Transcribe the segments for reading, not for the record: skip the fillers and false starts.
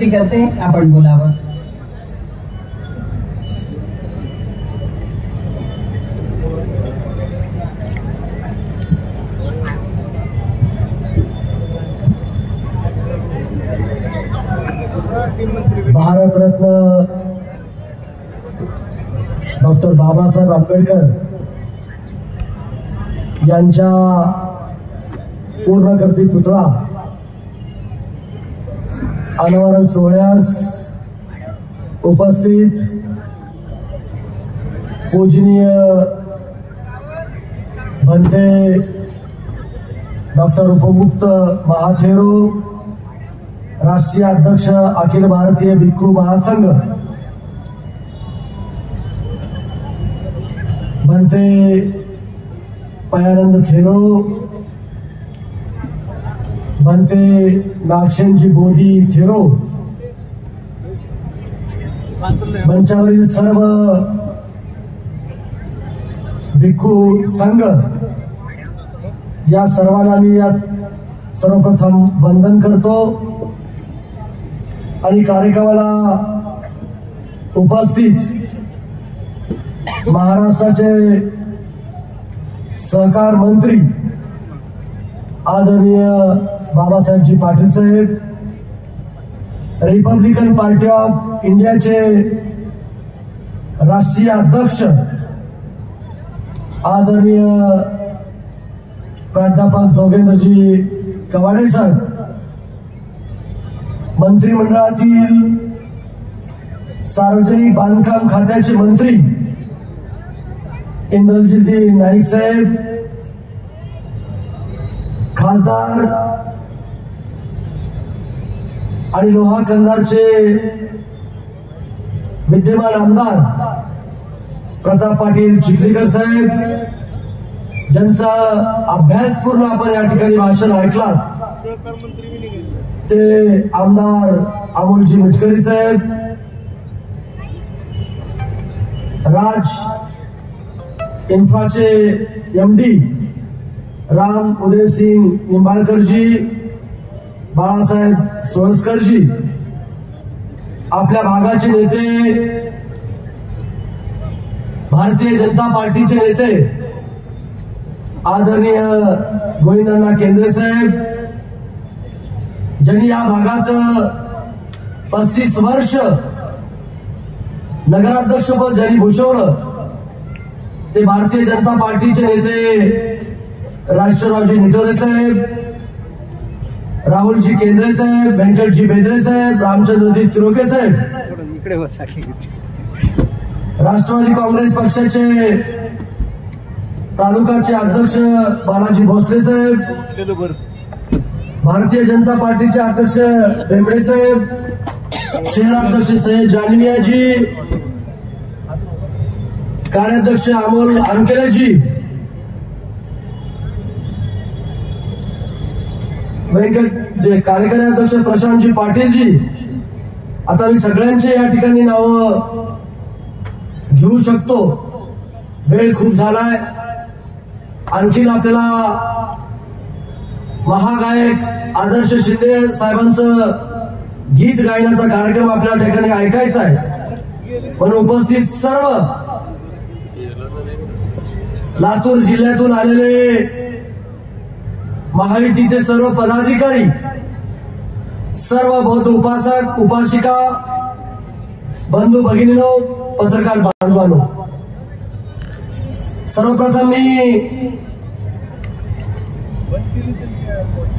विनंती करते आपण बोलावं। भारतरत्न डॉक्टर बाबासाहेब आंबेडकर यांच्या पूर्णकर्ती पुतळा अनावरण सोहळ्यास उपस्थित पूजनीय भंते डॉक्टर उपमुक्त महाथेरो राष्ट्रीय अध्यक्ष अखिल भारतीय भिक्खू महासंघ भंते पयानंद थेरो भंते नागसेनजी बोधी थेरो मंचावरील सर्व भिक्खू संघ या सर्वांना मी सर्वप्रथम वंदन करतो आणि कार्यक्रमाला उपस्थित महाराष्ट्राचे सहकार मंत्री आदरणीय बाबासाहेबजी पाटील साहेब, रिपब्लिकन पार्टी ऑफ इंडियाचे राष्ट्रीय अध्यक्ष आदरणीय प्राध्यापक जोगेंद्रजी कवाडे साहेब, मंत्रिमंडळातील सार्वजनिक बांधकाम खात्याचे मंत्री इंद्रजितजी नाईक साहेब, खासदार आणि लोहा कंधारचे विद्यमान आमदार प्रताप पाटील चिखलीकर साहेब, ज्यांचा अभ्यासपूर्ण आपण या ठिकाणी भाषण ऐकला, ते आमदार अमोलजी मिटकरी साहेब, राज इन्फ्राचे एमडी राम उदयसिंग निंबाळकरजी, बाळासाहेब सोळसकरजी, आपल्या भागाचे नेते, भारतीय जनता पार्टीचे नेते आदरणीय गोविंदअण्णा केंद्रे साहेब, ज्यांनी या भागाचं 35 वर्ष नगराध्यक्षपद ज्यांनी भूषवलं, ते भारतीय जनता पार्टीचे नेते राजेश्वररावजी निटोरे साहेब, राहुलजी केंद्रे साहेब, व्यंकटजी बेदरे साहेब, रामचंद्रजी तिरोके साहेब, राष्ट्रवादी काँग्रेस पक्षाचे तालुकाचे अध्यक्ष बालाजी भोसले साहेब, भारतीय जनता पार्टीचे अध्यक्ष बेंबडे साहेब, शहराध्यक्ष सय्यद जानिमियाजी, कार्याध्यक्ष अमोल अनकेलेजी, जे कार्यकारी अध्यक्ष प्रशांतजी पाटीलजी, आता मी सगळ्यांचे या ठिकाणी नाव घेऊ शकतो, वेळ खूप झालाय। आणखीन आपल्याला महागायक आदर्श शिंदे साहेबांचं गीत गायनाचा कार्यक्रम आपल्या ठिकाणी ऐकायचा आहे, पण उपस्थित सर्व लातूर जिल्ह्यातून आलेले महायुतीचे सर्व पदाधिकारी, सर्व बौद्ध उपासक उपासिका, बंधू भगिनीनो, पत्रकार बांधवांनो, सर्वप्रथम मी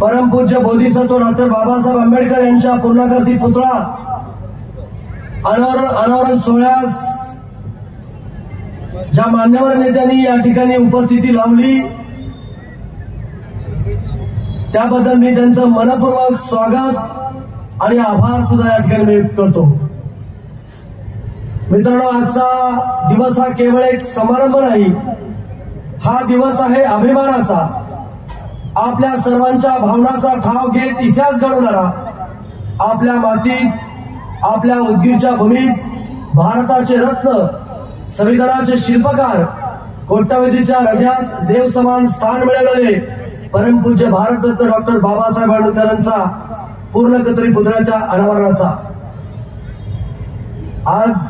परमपूज्य बोधिसत्व डॉक्टर बाबासाहेब आंबेडकर यांच्या पूर्णाकृती पुतळा अनावरण सोहळ्यास ज्या मान्यवर नेत्यांनी या ठिकाणी उपस्थिती लावली, त्याबद्दल मी त्यांचं मनपूर्वक स्वागत आणि आभार सुद्धा या ठिकाणी व्यक्त करतो। मित्रांनो, आजचा दिवस हा केवळ एक समारंभ नाही, हा दिवस आहे अभिमानाचा, आपल्या सर्वांच्या भावनांचा ठाव घेत इतिहास घडवणारा, आपल्या मातीत, आपल्या उदगीरच्या भूमीत भारताचे रत्न, संविधानाचे शिल्पकार, कोट्यवधीच्या हृदयात देव समान स्थान मिळवलेले परमपूज्य भारतरत्न डॉक्टर बाबासाहेब आंबेडकरांचा पूर्णकर्ती पुतळ्याच्या अनावरणाचा आज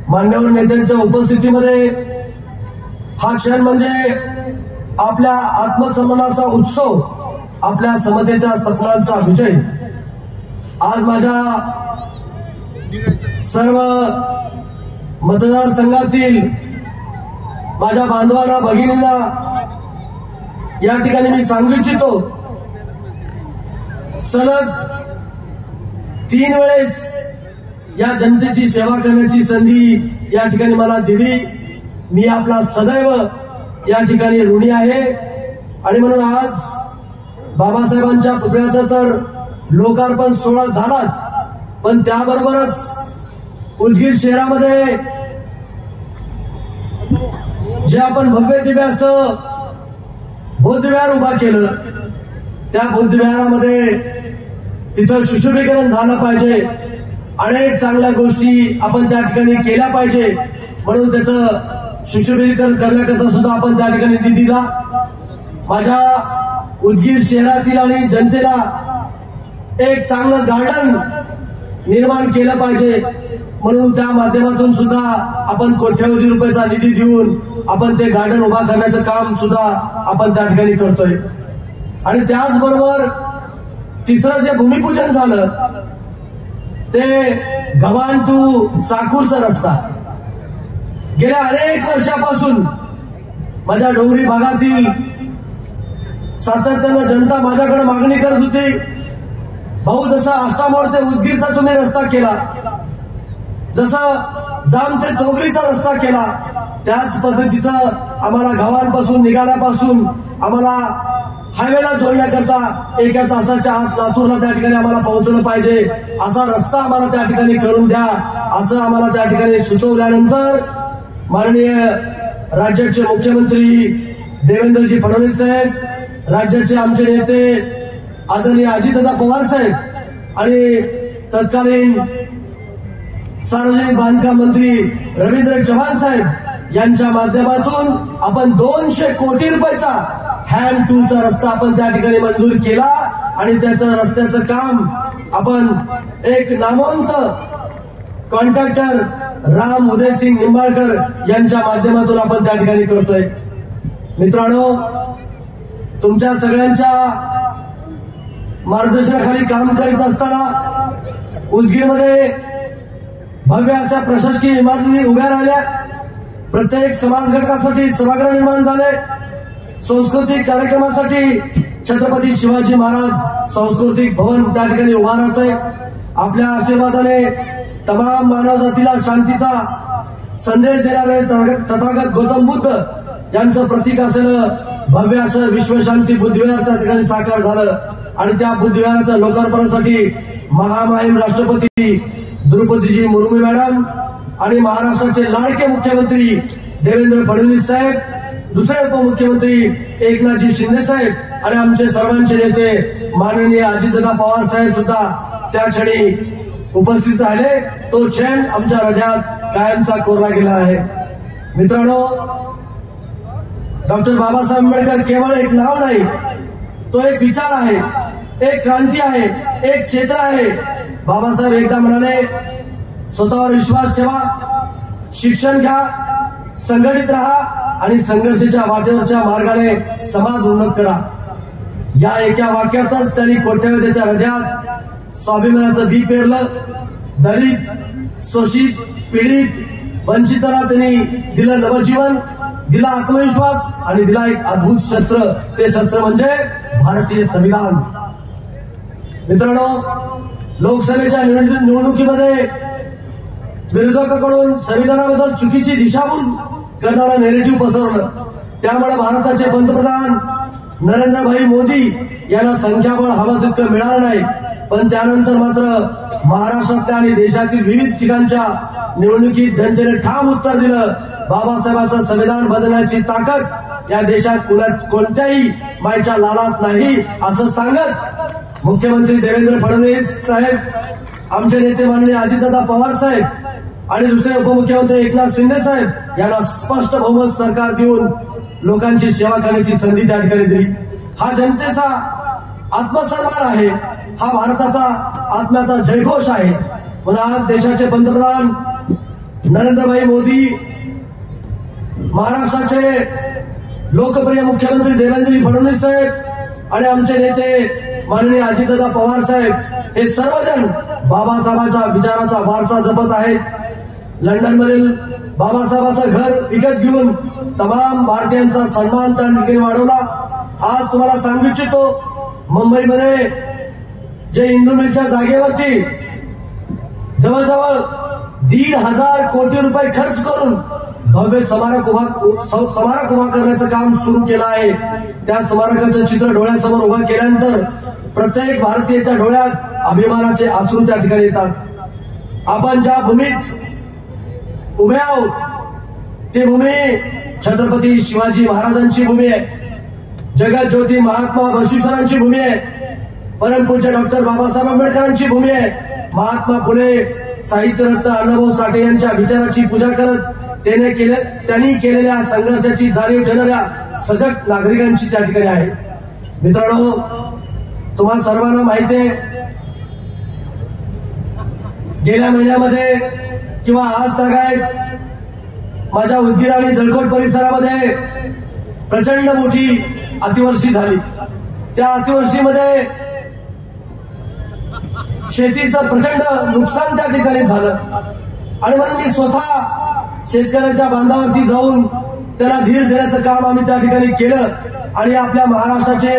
मान्यवर नेत्यांच्या उपस्थितीमध्ये हा क्षण म्हणजे आपल्या आत्मसन्मानाचा उत्सव, आपल्या समतेच्या सपनांचा विजय। आज माझ्या सर्व मतदारसंघातील माझ्या बांधवांना, भगिनींना या ठिकाणी मी सांगू इच्छितो, सलग 3 वेळेस या जनतेची सेवा करण्याची संधी या ठिकाणी मला दिली। मी आपला सदैव या ठिकाणी ऋणी आहे आणि म्हणून आज बाबासाहेबांच्या पुतळ्याचा तर लोकार्पण सोहळा झालाच, पण त्याबरोबरच उदगीर शहरामध्ये जे आपण भव्य दिव्य असं बौद्धविहार उभा केलं, त्या बौद्धविहारामध्ये तिथं सुशोभीकरण झालं पाहिजे, अनेक चांगल्या गोष्टी आपण त्या ठिकाणी केल्या पाहिजे, म्हणून त्याचं सुशोभीकरण करण्याकरता सुद्धा आपण त्या ठिकाणी निधी दिला। माझ्या उदगीर शहरातील आणि जनतेला एक चांगलं गार्डन निर्माण केलं पाहिजे, म्हणून त्या माध्यमातून सुद्धा आपण कोट्यवधी रुपयाचा निधी देऊन आपण ते गार्डन उभा करण्याचं काम सुद्धा आपण त्या ठिकाणी करतोय। आणि त्याचबरोबर तिसरं जे भूमिपूजन झालं ते गव्हाण टू चाकूरचा रस्ता। गेल्या अनेक वर्षापासून माझ्या डोंगरी भागातील सातत्यानं जनता माझ्याकडे मागणी करत होती, भाऊ जसा आष्टामोड ते उदगीरचा तुम्ही रस्ता केला, जसा जाम ते तोगरीचा रस्ता केला, त्याच पद्धतीचं आम्हाला गव्हाणपासून निघाल्यापासून आम्हाला हायवेला जोडण्याकरता 1 तासाच्या आत लातूरला त्या ठिकाणी आम्हाला पोहोचलं पाहिजे, असा रस्ता आम्हाला त्या ठिकाणी करून द्या, असं आम्हाला त्या ठिकाणी सुचवल्यानंतर माननीय राज्याचे मुख्यमंत्री देवेंद्रजी फडणवीस साहेब, राज्याचे आमचे नेते आदरणीय अजितदादा पवार साहेब आणि तत्कालीन सार्वजनिक बांधकाम मंत्री रवींद्र चव्हाण साहेब यांच्या माध्यमातून आपण 200 कोटी रुपयाचा हॅम टूचा रस्ता आपण त्या ठिकाणी मंजूर केला आणि त्याचं रस्त्याचं काम आपण एक नामवंत कॉन्ट्रॅक्टर राम उदयसिंग निंबाळकर यांच्या माध्यमातून आपण त्या ठिकाणी करतोय। मित्रांनो, तुमच्या सगळ्यांच्या मार्गदर्शनाखाली काम करीत असताना उदगीरमध्ये भव्य अशा प्रशासकीय इमारती उभ्या राहिल्या, प्रत्येक समाज घटकासाठी सभागृह निर्माण झाले, सांस्कृतिक कार्यक्रमासाठी छत्रपती शिवाजी महाराज सांस्कृतिक भवन त्या ठिकाणी उभा राहतोय। आपल्या आशीर्वादाने तमाम मानव जातीला शांतीचा संदेश देणारे तथागत गौतम बुद्ध यांचं प्रतीक असलेलं भव्य असं विश्वशांती बुद्धविहार त्या ठिकाणी साकार झालं आणि त्या बुद्धविहाराच्या लोकार्पणासाठी महामहिम राष्ट्रपती द्रौपदीजी मुर्मू मॅडम आणि महाराष्ट्राचे लाडके मुख्यमंत्री देवेंद्र फडणवीस साहेब, दुसरे उपमुख्यमंत्री एकनाथजी शिंदे साहेब आणि आमचे सर्वांचे नेते माननीय अजितदादा पवार साहेब सुद्धा त्या क्षणी उपस्थित राहिले। तो क्षण आमच्या हृदयात कायमचा कोरला गेला आहे। मित्रांनो, डॉक्टर बाबासाहेब आंबेडकर केवळ एक नाव नाही, तो एक विचार आहे, एक क्रांती आहे, एक क्षेत्र आहे। बाबासाहेब एकदा म्हणाले, स्वतःवर विश्वास ठेवा, शिक्षण घ्या, संघटित राहा आणि संघर्षाच्या वाटेवरच्या मार्गाने समाज उन्नत करा। या एका वाक्यातच त्यांनी कोट्यवधीच्या हृदयात स्वाभिमानाचं बी पेरलं। दलित, शोषित, पीडित, वंचितांना त्यांनी दिलं नवजीवन, दिला आत्मविश्वास आणि दिला एक अद्भुत शस्त्र, ते शस्त्र म्हणजे भारतीय संविधान। मित्रांनो, लोकसभेच्या निवडणुकीमध्ये विरोधकांकडून संविधानाबद्दल चुकीची दिशाभूल करणारं नेरेटिव्ह पसरवलं, त्यामुळे भारताचे पंतप्रधान नरेंद्रभाई मोदी यांना संख्याबळ हवं तितकं मिळालं नाही, पण त्यानंतर मात्र महाराष्ट्रातल्या आणि देशातील विविध ठिकाणच्या निवडणुकीत जनतेने ठाम उत्तर दिलं, बाबासाहेबांचं संविधान बदलण्याची ताकद या देशात कोणत्याही मायच्या लालात नाही, असं सांगत मुख्यमंत्री देवेंद्र फडणवीस साहेब, आमचे नेते माननीय अजितदादा पवार साहेब आणि दुसरे उपमुख्यमंत्री एकनाथ शिंदे साहेब यांना स्पष्ट बहुमत सरकार देऊन लोकांची सेवा करण्याची संधी त्या ठिकाणी दिली। हा जनतेचा आत्मसन्मान आहे, हा भारताचा आत्म्याचा जयघोष आहे। म्हणून आज देशाचे पंतप्रधान नरेंद्रभाई मोदी, महाराष्ट्राचे लोकप्रिय मुख्यमंत्री देवेंद्र फडणवीस साहेब आणि आमचे नेते माननीय अजितदादा पवार साहेब हे सर्वजण बाबासाहेबांच्या विचाराचा वारसा जपत आहेत. लंडनमधील बाबासाहेबांचं घर विकत घेऊन तमाम भारतीयांचा सन्मान त्या ठिकाणी वाढवला. आज तुम्हाला सांगू इच्छितो, मुंबईमध्ये जे इंदू मिलच्या जागेवरती जवळजवळ 1,500 कोटी रुपये खर्च करून भव्य स्मारक उभा करण्याचं काम सुरू केलं आहे. त्या स्मारकाचं चित्र डोळ्यासमोर उभं केल्यानंतर प्रत्येक भारतीयाच्या डोळ्यात अभिमानाचे अश्रू त्या ठिकाणी येतात. आपण ज्या भूमीत उभे आहोत ती भूमी छत्रपती शिवाजी महाराजांची भूमी आहे. जगज्योती महात्मा बसवेश्वरांची भूमी आहे. परमपूज्य डॉक्टर बाबासाहेब आंबेडकरांची भूमी आहे. महात्मा फुले, साहित्यरत्न अण्णाभाऊ साठे यांच्या विचाराची पूजा करत त्यांनी केलेल्या संघर्षाची जाणीव ठेवणाऱ्या सजग नागरिकांची त्या ठिकाणी आहे. मित्रांनो, तुम्हा सर्वांना माहिती आहे, गेल्या महिन्यामध्ये किंवा आज तागायत माझ्या उदगीर आणि जळकोट परिसरामध्ये प्रचंड मोठी अतिवृष्टी झाली. त्या अतिवृष्टीमध्ये शेतीचं प्रचंड नुकसान त्या ठिकाणी झालं आणि म्हणून मी स्वतः शेतकऱ्यांच्या बांधावरती जाऊन त्याला धीर देण्याचं काम आम्ही त्या ठिकाणी केलं आणि आपल्या महाराष्ट्राचे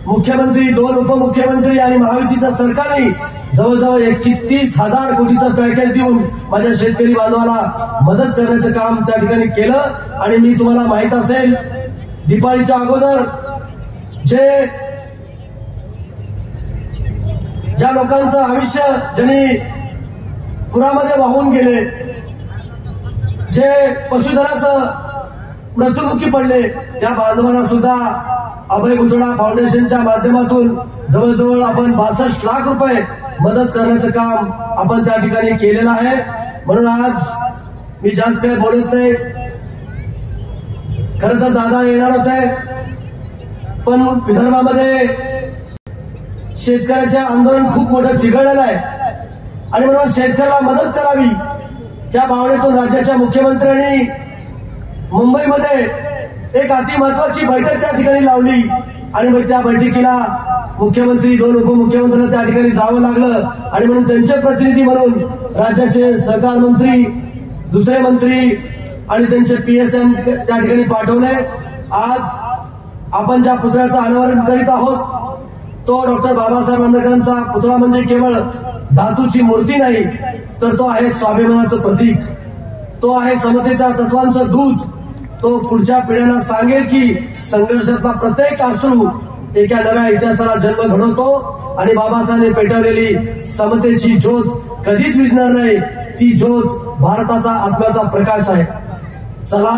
मुख्यमंत्री, 2 उपमुख्यमंत्री आणि महायुतीचं सरकारने जवळजवळ 31,000 कोटीचं पॅकेज देऊन माझ्या शेतकरी बांधवाला मदत करण्याचं काम त्या ठिकाणी केलं. आणि मी तुम्हाला माहित असेल, दिवाळीच्या अगोदर ज्या लोकांचं आयुष्य ज्यांनी पुरामध्ये वाहून गेले, जे पशुधनाचं मृत्युमुखी पडले, त्या बांधवांना सुद्धा अभय पुतळा फाउंडेशनच्या माध्यमातून जवळजवळ आपण 62 लाख रुपये मदत करण्याचं काम आपण त्या ठिकाणी केलेलं आहे. म्हणून आज मी जास्त काही बोलत नाही. खरं तर दादा येणार होते, पण विदर्भामध्ये शेतकऱ्याचे आंदोलन खूप मोठं चिघळलेलं आहे आणि म्हणून शेतकऱ्याला मदत करावी त्या भावनेतून राज्याच्या मुख्यमंत्र्यांनी मुंबईमध्ये एक अति महत्वाची बैठक त्या ठिकाणी लावली आणि मग त्या बैठकीला मुख्यमंत्री, 2 उपमुख्यमंत्र्यांना त्या ठिकाणी जावं लागलं आणि म्हणून त्यांचे प्रतिनिधी म्हणून राज्याचे सहकार मंत्री, दुसरे मंत्री आणि त्यांचे PS त्या ठिकाणी पाठवले. आज आपण ज्या पुतळ्याचं अनावरण करीत आहोत तो डॉक्टर बाबासाहेब आंबेडकरांचा पुतळा म्हणजे केवळ धातूची मूर्ती नाही, तर तो आहे स्वाभिमानाचं प्रतीक, तो आहे समतेच्या तत्वांचं दूत. तो पुढच्या पिढ्यांना सांगेल की संघर्षातला प्रत्येक अश्रू एका नव्या इतिहासाला जन्म घडवतो आणि बाबासाहेबांनी पेटवलेली समतेची ज्योत कधीच विझणार नाही. ती ज्योत भारताचा आत्म्याचा प्रकाश आहे. चला,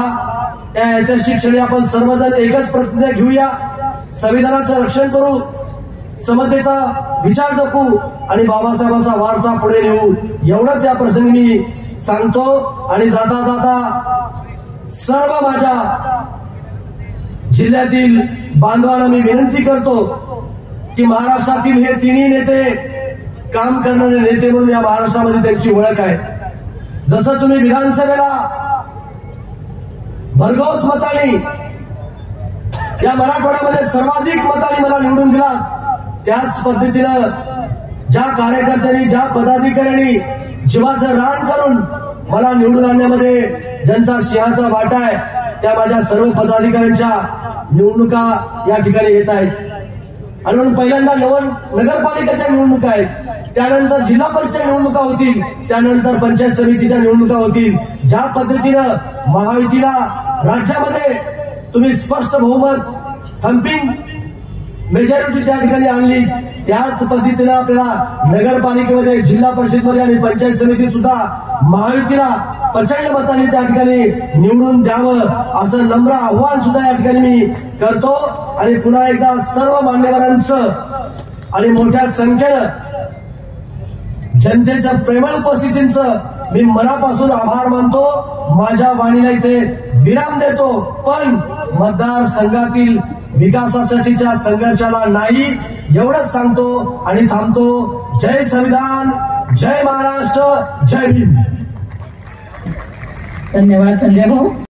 या ऐतिहासिक क्षणी आपण सर्वजण एकच प्रतिज्ञा घेऊया, संविधानाचं रक्षण करू, समतेचा विचार जपू आणि बाबासाहेबांचा वारसा पुढे नेऊ, एवढंच या प्रसंगी मी सांगतो. आणि जाता जाता सर्व माझ्या जिल्ह्यातील बांधवांना मी विनंती करतो की महाराष्ट्रातील हे तिन्ही नेते काम करणारे नेते म्हणून या महाराष्ट्रामध्ये त्यांची ओळख आहे. जसं तुम्ही विधानसभेला भरघोस मताने या मराठवाड्यामध्ये सर्वाधिक मताने मला निवडून दिला, त्याच पद्धतीनं ज्या कार्यकर्त्यांनी, ज्या पदाधिकाऱ्यांनी जीवाचं रान करून मला निवडून आणण्यामध्ये ज्यांचा सिंहाचा वाटा आहे, त्या माझ्या सर्व पदाधिकाऱ्यांच्या निवडणुका या ठिकाणी येत आहेत. आणि म्हणून पहिल्यांदा नगरपालिकेच्या निवडणुका आहेत, त्यानंतर जिल्हा परिषद निवडणुका होतील, त्यानंतर पंचायत समितीच्या निवडणुका होतील. ज्या पद्धतीनं महायुतीला राज्यामध्ये तुम्ही स्पष्ट बहुमत, थम्पिंग मेजॉरिटी त्या ठिकाणी आणली, त्याच पद्धतीनं आपल्याला नगरपालिकेमध्ये, जिल्हा परिषदमध्ये आणि पंचायत समिती सुद्धा महायुतीला प्रचंड मतांनी त्या ठिकाणी निवडून द्यावं असं नम्र आव्हान सुद्धा या ठिकाणी मी करतो. आणि पुन्हा एकदा सर्व मान्यवरांचं आणि मोठ्या संख्येनं जनतेचं प्रेमळ उपस्थितीचं मी मनापासून आभार मानतो. माझ्या वाणीला इथे विराम देतो, पण मतदारसंघातील विकासासाठीच्या संघर्षाला नाही, एवढंच सांगतो आणि थांबतो. जय संविधान, जय महाराष्ट्र, जय भीम. धन्यवाद संजय भाऊ.